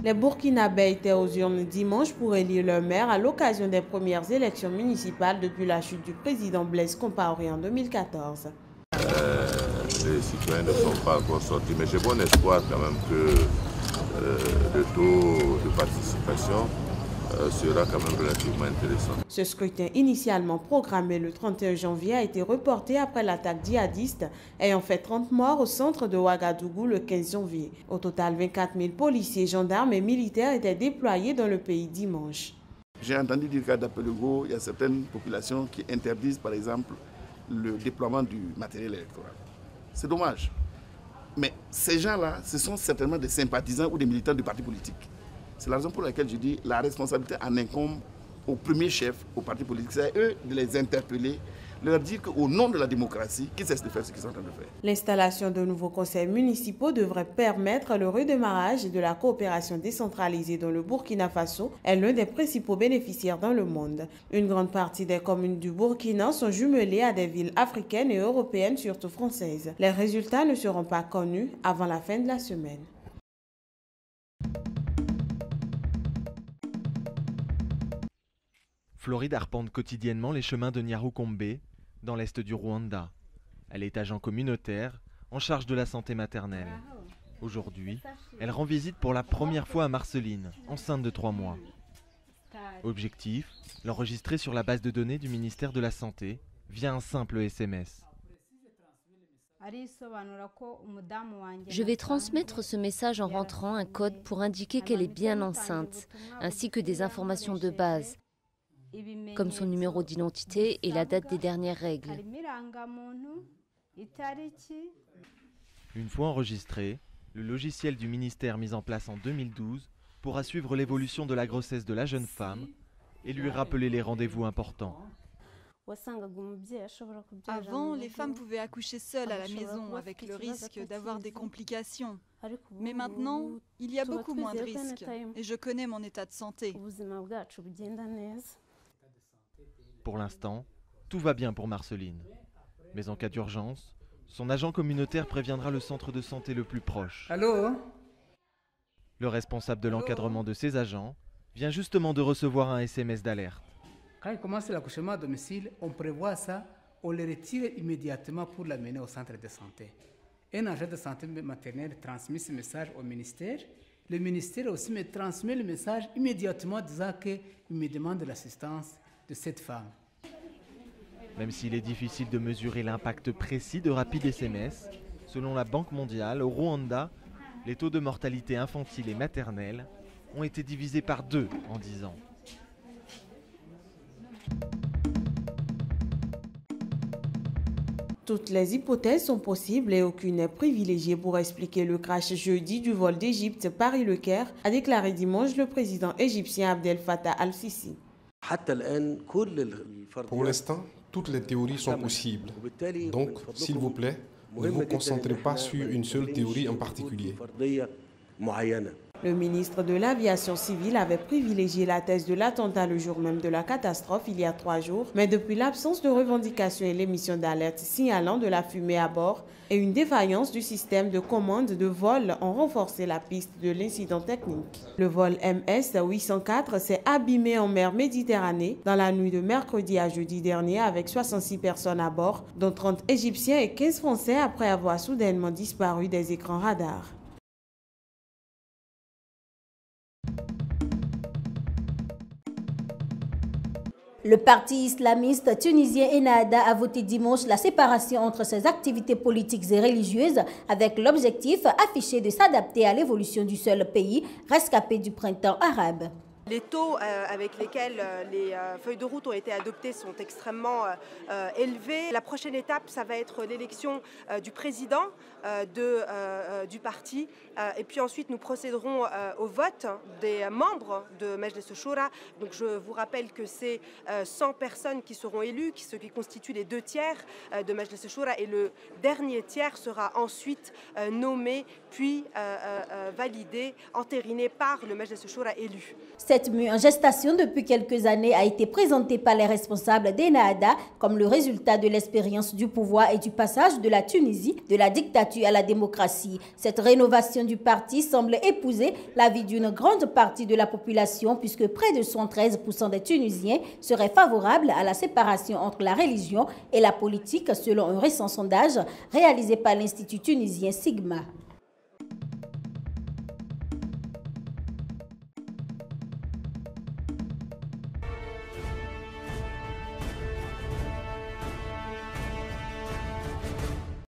Les Burkinabés étaient aux urnes dimanche pour élire leur maire à l'occasion des premières élections municipales depuis la chute du président Blaise Compaoré en 2014. Les citoyens ne sont pas encore sortis, mais j'ai bon espoir quand même que le taux de participation sera quand même relativement intéressant. Ce scrutin initialement programmé le 31 janvier a été reporté après l'attaque djihadiste ayant fait 30 morts au centre de Ouagadougou le 15 janvier. Au total, 24 000 policiers, gendarmes et militaires étaient déployés dans le pays dimanche. J'ai entendu dire qu'à Dapelego, il y a certaines populations qui interdisent par exemple le déploiement du matériel électoral. C'est dommage. Mais ces gens-là, ce sont certainement des sympathisants ou des militants du parti politique. C'est la raison pour laquelle je dis que la responsabilité en incombe au premier chef, au parti politique. C'est à eux de les interpeller, leur dire qu'au nom de la démocratie, qu'ils cessent de faire ce qu'ils sont en train de faire. L'installation de nouveaux conseils municipaux devrait permettre le redémarrage de la coopération décentralisée dont le Burkina Faso est l'un des principaux bénéficiaires dans le monde. Une grande partie des communes du Burkina sont jumelées à des villes africaines et européennes, surtout françaises. Les résultats ne seront pas connus avant la fin de la semaine. Floride arpente quotidiennement les chemins de Nyarukombe, dans l'est du Rwanda. Elle est agent communautaire, en charge de la santé maternelle. Aujourd'hui, elle rend visite pour la première fois à Marceline, enceinte de 3 mois. Objectif, l'enregistrer sur la base de données du ministère de la Santé, via un simple SMS. Je vais transmettre ce message en rentrant un code pour indiquer qu'elle est bien enceinte, ainsi que des informations de base, comme son numéro d'identité et la date des dernières règles. Une fois enregistré, le logiciel du ministère mis en place en 2012 pourra suivre l'évolution de la grossesse de la jeune femme et lui rappeler les rendez-vous importants. Avant, les femmes pouvaient accoucher seules à la maison avec le risque d'avoir des complications. Mais maintenant, il y a beaucoup moins de risques et je connais mon état de santé. Pour l'instant, tout va bien pour Marceline. Mais en cas d'urgence, son agent communautaire préviendra le centre de santé le plus proche. Allô ? Le responsable de l'encadrement de ses agents vient justement de recevoir un SMS d'alerte. Quand il commence l'accouchement à domicile, on prévoit ça, on le retire immédiatement pour l'amener au centre de santé. Un agent de santé maternelle transmet ce message au ministère. Le ministère aussi me transmet le message immédiatement disant qu'il me demande l'assistance de cette femme. Même s'il est difficile de mesurer l'impact précis de rapides SMS, selon la Banque mondiale, au Rwanda, les taux de mortalité infantile et maternelle ont été divisés par 2 en 10 ans. Toutes les hypothèses sont possibles et aucune n'est privilégiée pour expliquer le crash jeudi du vol d'Égypte Paris-Le Caire, a déclaré dimanche le président égyptien Abdel Fattah al-Sisi. Pour l'instant, toutes les théories sont possibles. Donc, s'il vous plaît, ne vous concentrez pas sur une seule théorie en particulier. Le ministre de l'Aviation civile avait privilégié la thèse de l'attentat le jour même de la catastrophe il y a 3 jours, mais depuis l'absence de revendication et l'émission d'alerte signalant de la fumée à bord et une défaillance du système de commande de vol ont renforcé la piste de l'incident technique. Le vol MS-804 s'est abîmé en mer Méditerranée dans la nuit de mercredi à jeudi dernier avec 66 personnes à bord, dont 30 Égyptiens et 15 Français après avoir soudainement disparu des écrans radars. Le parti islamiste tunisien Ennahda a voté dimanche la séparation entre ses activités politiques et religieuses avec l'objectif affiché de s'adapter à l'évolution du seul pays rescapé du printemps arabe. Les taux avec lesquels les feuilles de route ont été adoptées sont extrêmement élevés. La prochaine étape, ça va être l'élection du président du parti. Et puis ensuite, nous procéderons au vote des membres de Majlis Shura. Donc je vous rappelle que c'est 100 personnes qui seront élues, ce qui constitue les 2 tiers de Majlis Shura. Et le dernier tiers sera ensuite nommé, puis validé, entériné par le Majlis Shura élu. cette mue en gestation depuis quelques années a été présentée par les responsables d'Ennahda comme le résultat de l'expérience du pouvoir et du passage de la Tunisie de la dictature à la démocratie. Cette rénovation du parti semble épouser l'avis d'une grande partie de la population puisque près de 113% des Tunisiens seraient favorables à la séparation entre la religion et la politique selon un récent sondage réalisé par l'Institut tunisien Sigma.